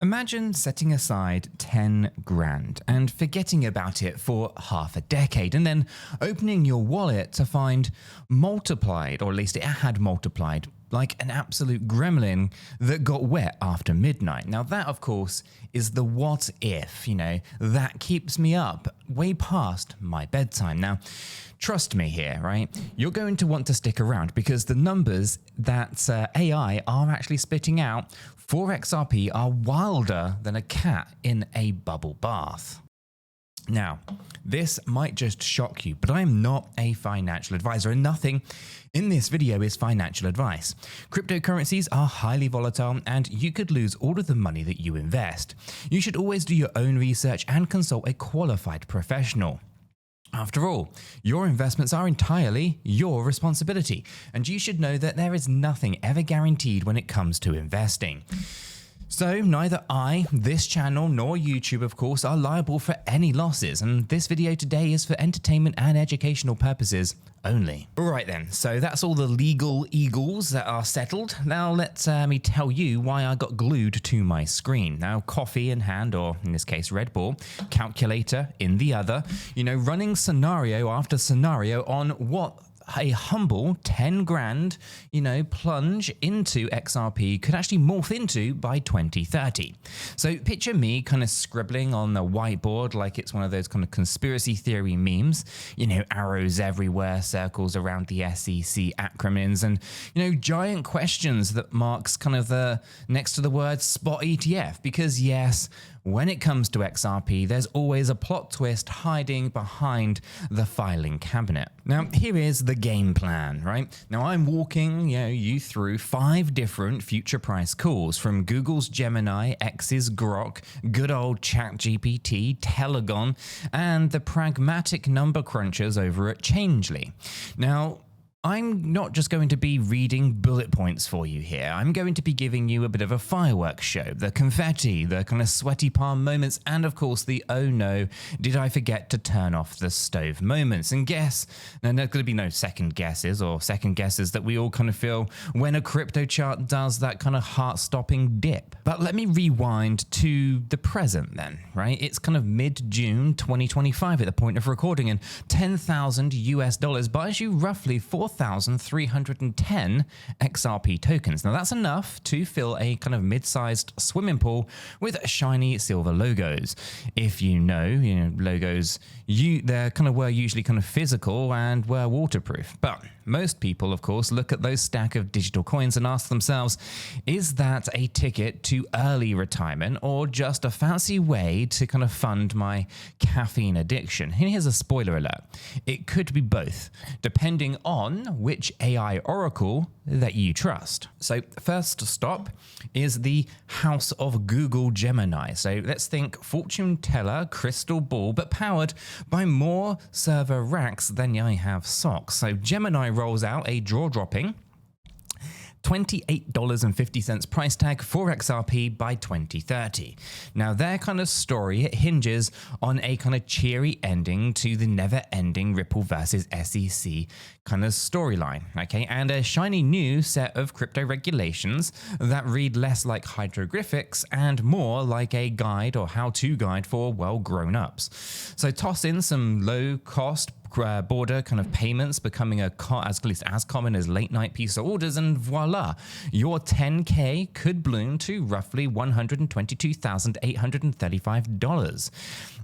Imagine setting aside 10 grand and forgetting about it for half a decade and then opening your wallet to find multiplied, or at least it had multiplied, like an absolute gremlin that got wet after midnight. Now that, of course, is the what if, that keeps me up way past my bedtime. Now, trust me here, right? You're going to want to stick around because the numbers that AI are actually spitting out for XRP are wilder than a cat in a bubble bath. Now, this might just shock you, but I am not a financial advisor and nothing in this video is financial advice. Cryptocurrencies are highly volatile and you could lose all of the money that you invest. You should always do your own research and consult a qualified professional. After all, your investments are entirely your responsibility, and you should know that there is nothing ever guaranteed when it comes to investing. So neither I, this channel, nor YouTube, of course, are liable for any losses, and this video today is for entertainment and educational purposes only. Alright then, so that's all the legal eagles that are settled. Now let me tell you why I got glued to my screen. Now, coffee in hand, or in this case Red Bull, calculator in the other, running scenario after scenario on what a humble 10 grand, plunge into XRP could actually morph into by 2030. So picture me kind of scribbling on the whiteboard like it's one of those kind of conspiracy theory memes, arrows everywhere, circles around the SEC acronyms, and, giant questions that marks kind of the next to the word spot ETF. Because yes, when it comes to XRP, there's always a plot twist hiding behind the filing cabinet. Now, here is the game plan, right? Now, I'm walking you through 5 different future price calls from Google's Gemini, X's Grok, good old ChatGPT, Telogen, and the pragmatic number crunchers over at Changeling. Now, I'm not just going to be reading bullet points for you here. I'm going to be giving you a bit of a fireworks show, the confetti, the kind of sweaty palm moments, and of course the oh no, did I forget to turn off the stove moments. And guess, now there's going to be no second guesses that we all kind of feel when a crypto chart does that kind of heart-stopping dip. But let me rewind to the present then, right? It's kind of mid-June 2025 at the point of recording, and $10,000 buys you roughly 4,310 XRP tokens. Now that's enough to fill a kind of mid-sized swimming pool with shiny silver logos. If logos, were usually kind of physical and were waterproof. But most people, of course, look at those stack of digital coins and ask themselves, is that a ticket to early retirement or just a fancy way to kind of fund my caffeine addiction? And here's a spoiler alert. It could be both, depending on which AI oracle that you trust. So first stop is the house of Google Gemini. So let's think fortune teller, crystal ball, but powered by more server racks than I have socks. So Gemini rolls out a jaw-dropping $28.50 price tag for XRP by 2030. Now their kind of story, it hinges on a kind of cheery ending to the never-ending Ripple versus SEC kind of storyline, okay, and a shiny new set of crypto regulations that read less like hieroglyphics and more like a guide or how-to guide for well-grown-ups. So toss in some low-cost border kind of payments becoming at least as common as late night pizza orders, and voila, your 10K could bloom to roughly $122,835.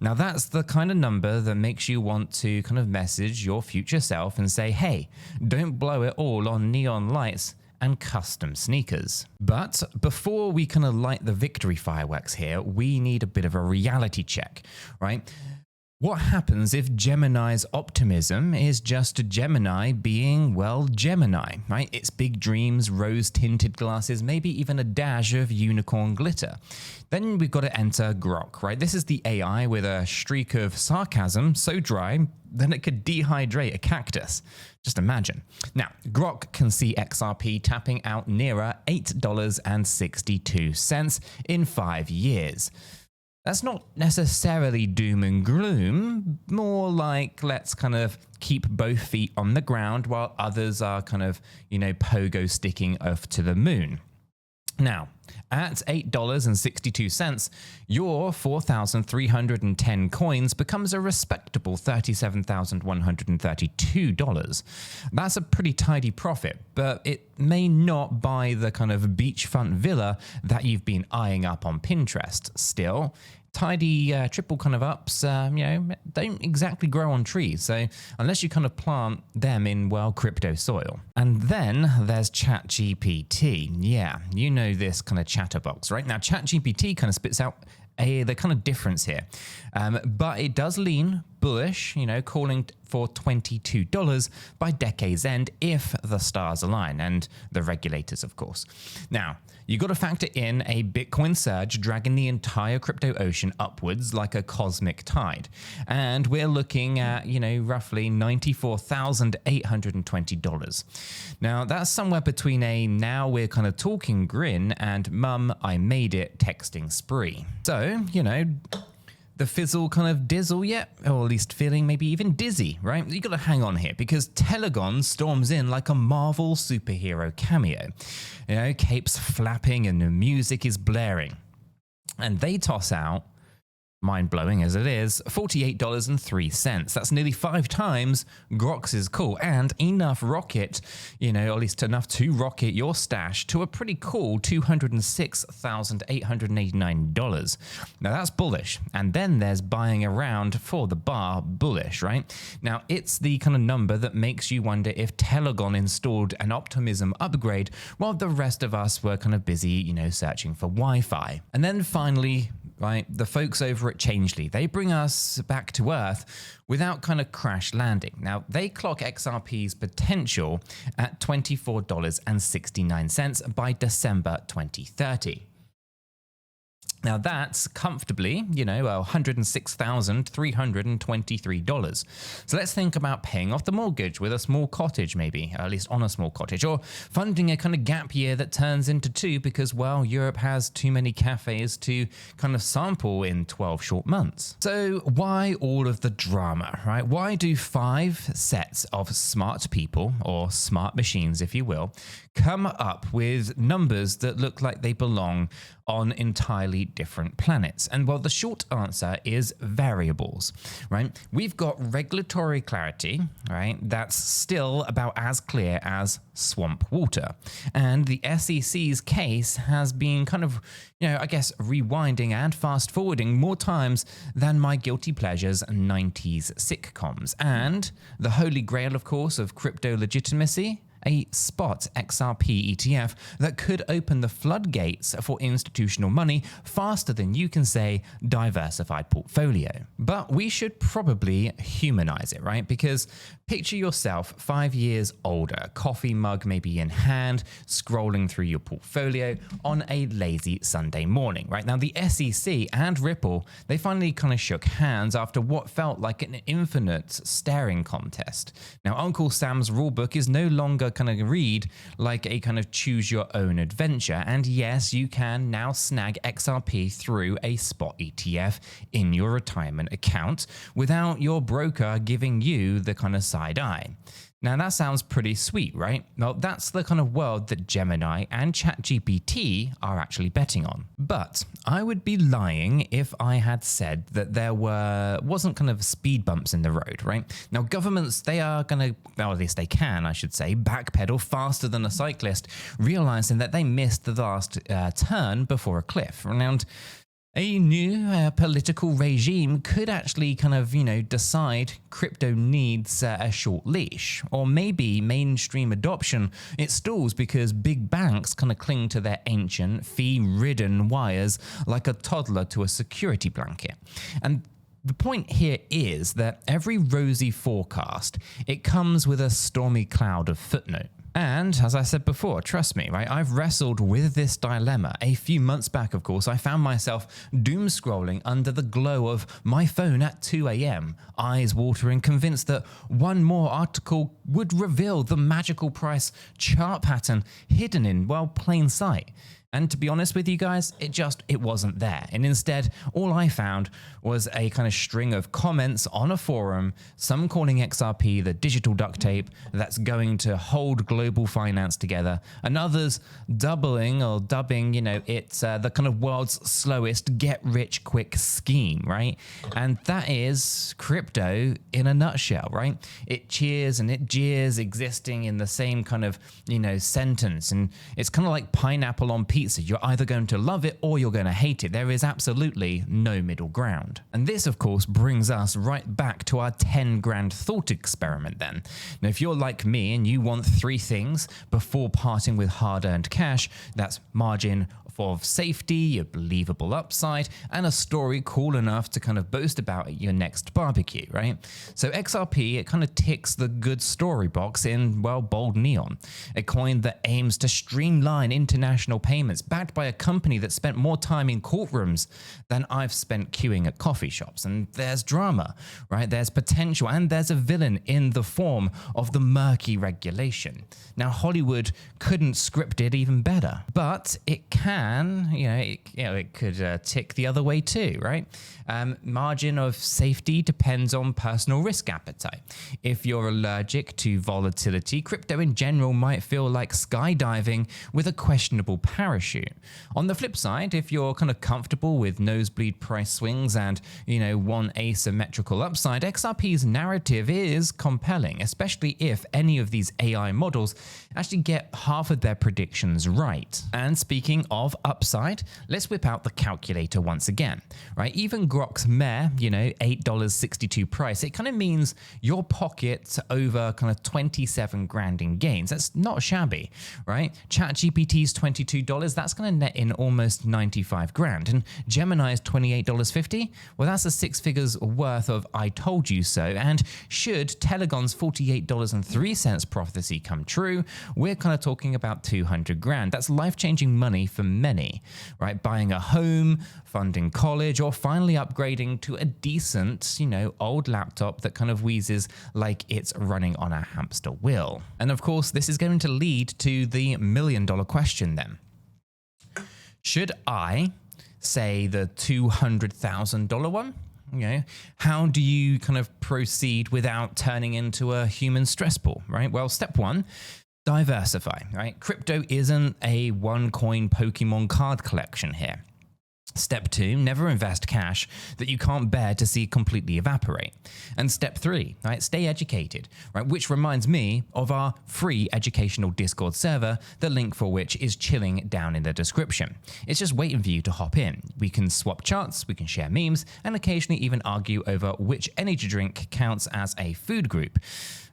Now that's the kind of number that makes you want to kind of message your future self and say, hey, don't blow it all on neon lights and custom sneakers. But before we kind of light the victory fireworks here, we need a bit of a reality check, right? What happens if Gemini's optimism is just Gemini being, well, Gemini, right? It's big dreams, rose-tinted glasses, maybe even a dash of unicorn glitter. Then we've got to enter Grok, right? This is the AI with a streak of sarcasm so dry that it could dehydrate a cactus. Just imagine. Now, Grok can see XRP tapping out nearer $8.62 in 5 years. That's not necessarily doom and gloom, more like let's kind of keep both feet on the ground while others are kind of, pogo sticking off to the moon. Now, at $8.62, your 4,310 coins becomes a respectable $37,132. That's a pretty tidy profit, but it may not buy the kind of beachfront villa that you've been eyeing up on Pinterest. Still, tidy triple kind of ups, don't exactly grow on trees. So unless you kind of plant them in, well, crypto soil. And then there's ChatGPT. Yeah, you know this kind of chatterbox, right? Now, ChatGPT kind of spits out the kind of difference here. But it does lean bullish, calling for $22 by decade's end if the stars align, and the regulators, of course. Now, you got to factor in a Bitcoin surge dragging the entire crypto ocean upwards like a cosmic tide. And we're looking at, roughly $94,820. Now, that's somewhere between a now we're kind of talking grin and mum, I made it texting spree. So, the fizzle kind of dizzle yet, or at least feeling maybe even dizzy, right? You got to hang on here because Telogen storms in like a Marvel superhero cameo. Capes flapping and the music is blaring. And they toss out, mind-blowing as it is, $48.03. That's nearly 5 times Grok's call, and enough rocket, or at least enough to rocket your stash to a pretty cool $206,889. Now that's bullish, and then there's buying around for the bar bullish, right? Now it's the kind of number that makes you wonder if Telogen installed an optimism upgrade while the rest of us were kind of busy, searching for Wi-Fi. And then finally, right, the folks over at Changeling, they bring us back to Earth without kind of crash landing. Now, they clock XRP's potential at $24.69 by December 2030. Now that's comfortably, $106,323. So let's think about paying off the mortgage with a small cottage, maybe, at least on a small cottage, or funding a kind of gap year that turns into 2 because, well, Europe has too many cafes to kind of sample in 12 short months. So why all of the drama, right? Why do 5 sets of smart people, or smart machines, if you will, come up with numbers that look like they belong on entirely different planets? And well, the short answer is variables, right? We've got regulatory clarity, right? That's still about as clear as swamp water. And the SEC's case has been kind of, rewinding and fast forwarding more times than my guilty pleasures 90s sitcoms. And the holy grail, of course, of crypto legitimacy, a spot XRP ETF that could open the floodgates for institutional money faster than you can say diversified portfolio. But we should probably humanize it, right? Because picture yourself 5 years older, coffee mug maybe in hand, scrolling through your portfolio on a lazy Sunday morning, right? Now the SEC and Ripple, they finally kind of shook hands after what felt like an infinite staring contest. Now Uncle Sam's rulebook is no longer kind of read like a kind of choose your own adventure. And yes, you can now snag XRP through a spot ETF in your retirement account without your broker giving you the kind of side eye. Now that sounds pretty sweet, right? Well, that's the kind of world that Gemini and ChatGPT are actually betting on. But I would be lying if I had said that there wasn't kind of speed bumps in the road, right? Now governments, they are going to, well, at least they can, I should say, backpedal faster than a cyclist, realizing that they missed the last turn before a cliff. And a new political regime could actually kind of, decide crypto needs a short leash. Or maybe mainstream adoption, it stalls because big banks kind of cling to their ancient, fee-ridden wires like a toddler to a security blanket. And the point here is that every rosy forecast, it comes with a stormy cloud of footnote. And as I said before, trust me, right? I've wrestled with this dilemma. A few months back, of course, I found myself doom scrolling under the glow of my phone at 2 a.m., eyes watering, convinced that one more article would reveal the magical price chart pattern hidden in, well, plain sight. And to be honest with you guys, it wasn't there. And instead, all I found was a kind of string of comments on a forum, some calling XRP the digital duct tape that's going to hold global finance together, and others dubbing, it's the kind of world's slowest get-rich-quick scheme, right? And that is crypto in a nutshell, right? It cheers and it jeers existing in the same kind of, sentence. And it's kind of like pineapple on pizza. You're either going to love it or you're going to hate it. There is absolutely no middle ground. And this, of course, brings us right back to our 10 grand thought experiment then. Now, if you're like me and you want 3 things before parting with hard-earned cash, that's margin of safety, a believable upside, and a story cool enough to kind of boast about at your next barbecue, right? So XRP, it kind of ticks the good story box in, well, bold neon. A coin that aims to streamline international payments, backed by a company that spent more time in courtrooms than I've spent queuing at coffee shops. And there's drama, right? There's potential, and there's a villain in the form of the murky regulation. Now, Hollywood couldn't script it even better, but it can, it could tick the other way too, right? Margin of safety depends on personal risk appetite. If you're allergic to volatility, crypto in general might feel like skydiving with a questionable parachute. On the flip side, if you're kind of comfortable with nosebleed price swings and, one asymmetrical upside, XRP's narrative is compelling, especially if any of these AI models actually get half of their predictions right. And speaking of upside, let's whip out the calculator once again, right? Even Grok's mere, $8.62 price, it kind of means your pocket's over kind of 27 grand in gains. That's not shabby, right? ChatGPT's $22, that's going to net in almost 95 grand. And Gemini's $28.50, well, that's a 6 figures worth of I told you so. And should Telogen's $48.03 prophecy come true, we're kind of talking about 200 grand. That's life-changing money for many, right? Buying a home, funding college, or finally upgrading to a decent, old laptop that kind of wheezes like it's running on a hamster wheel. And of course, this is going to lead to the $1 million question then. Should I say the $200,000 one? How do you kind of proceed without turning into a human stress ball, right? Well, step 1, diversify, right? Crypto isn't a one coin Pokemon card collection here. Step 2, never invest cash that you can't bear to see completely evaporate. And step 3, right, stay educated, right, which reminds me of our free educational Discord server, the link for which is chilling down in the description. It's just waiting for you to hop in. We can swap charts, we can share memes, and occasionally even argue over which energy drink counts as a food group.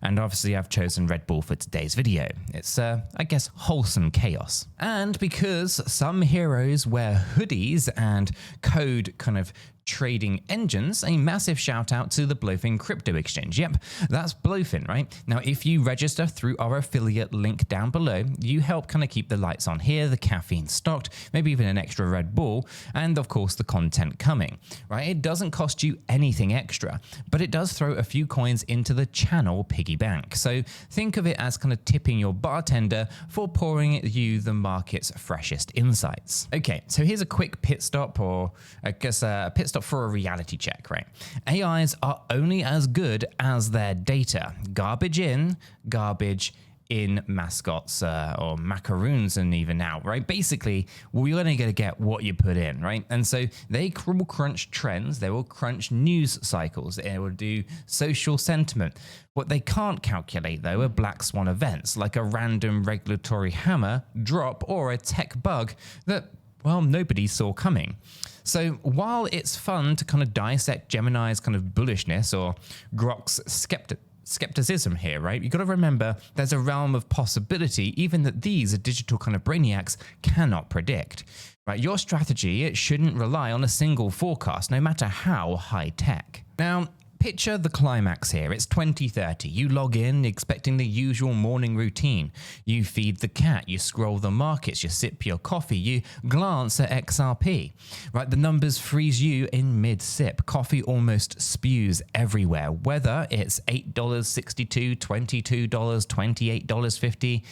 And obviously I've chosen Red Bull for today's video. It's, I guess, wholesome chaos. And because some heroes wear hoodies and code kind of trading engines, a massive shout out to the Bluefin crypto exchange. Yep, that's Bluefin, right? Now, if you register through our affiliate link down below, you help kind of keep the lights on here, the caffeine stocked, maybe even an extra Red Bull, and of course the content coming, right? It doesn't cost you anything extra, but it does throw a few coins into the channel piggy bank. So think of it as kind of tipping your bartender for pouring you the market's freshest insights. Okay, so here's a quick pit stop, or I guess a pit stop for a reality check, right? AIs are only as good as their data. Garbage in, garbage in mascots or macaroons and even now, right? Basically, we're only going to get what you put in, right? And so they will crunch trends, they will crunch news cycles, they will do social sentiment. What they can't calculate, though, are black swan events like a random regulatory hammer drop or a tech bug that, well, nobody saw coming. So while it's fun to kind of dissect Gemini's kind of bullishness or Grok's skepticism here, right? You got to remember there's a realm of possibility even that these digital kind of brainiacs cannot predict. Right? Your strategy, it shouldn't rely on a single forecast, no matter how high tech. Now, picture the climax here. It's 2030. You log in expecting the usual morning routine. You feed the cat, you scroll the markets, you sip your coffee, you glance at XRP. Right, the numbers freeze you in mid-sip. Coffee almost spews everywhere, whether it's $8.62, $22, $28.50.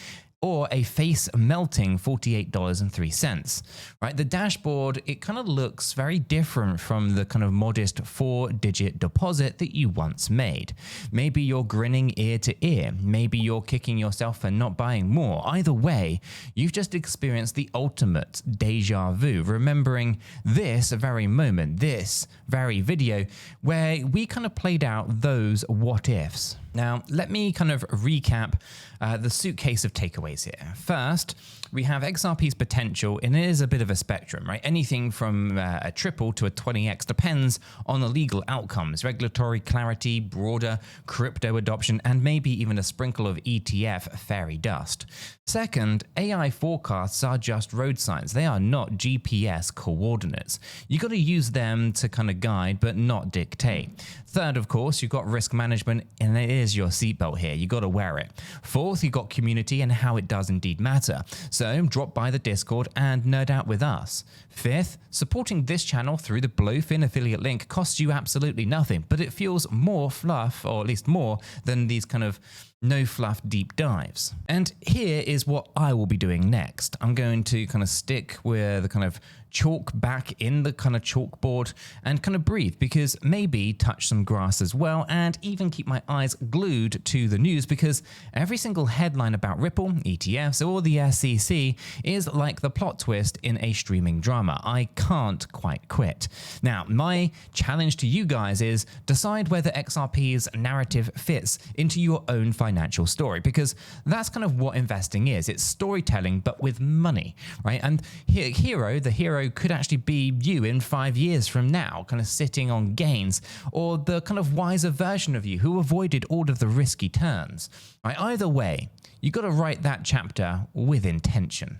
or a face melting $48.03, right? The dashboard, it kind of looks very different from the kind of modest 4-digit deposit that you once made. Maybe you're grinning ear to ear. Maybe you're kicking yourself for not buying more. Either way, you've just experienced the ultimate deja vu, remembering this very moment, this very video, where we kind of played out those what ifs. Now, let me kind of recap the suitcase of takeaways here. First, we have XRP's potential, and it is a bit of a spectrum, right? Anything from a triple to a 20x depends on the legal outcomes, regulatory clarity, broader crypto adoption, and maybe even a sprinkle of ETF fairy dust. Second, AI forecasts are just road signs. They are not GPS coordinates. You got to use them to kind of guide, but not dictate. Third, of course, you've got risk management, and it is your seatbelt here. You got to wear it. Fourth, you've got community and how it does indeed matter. So drop by the Discord and nerd out with us. Fifth, supporting this channel through the Bluefin affiliate link costs you absolutely nothing, but it fuels more fluff, or at least more than these kind of no fluff deep dives. And here is what I will be doing next. I'm going to kind of stick with the kind of chalk back in the kind of chalkboard and kind of breathe, because maybe touch some grass as well, and even keep my eyes glued to the news, because every single headline about Ripple, ETFs, or the SEC is like the plot twist in a streaming drama. I can't quite quit. Now, my challenge to you guys is decide whether XRP's narrative fits into your own financial story, because that's kind of what investing is. It's storytelling, but with money, right? And the hero could actually be you in 5 years from now, kind of sitting on gains, or the kind of wiser version of you who avoided all of the risky turns. Right? Either way, you got to write that chapter with intention.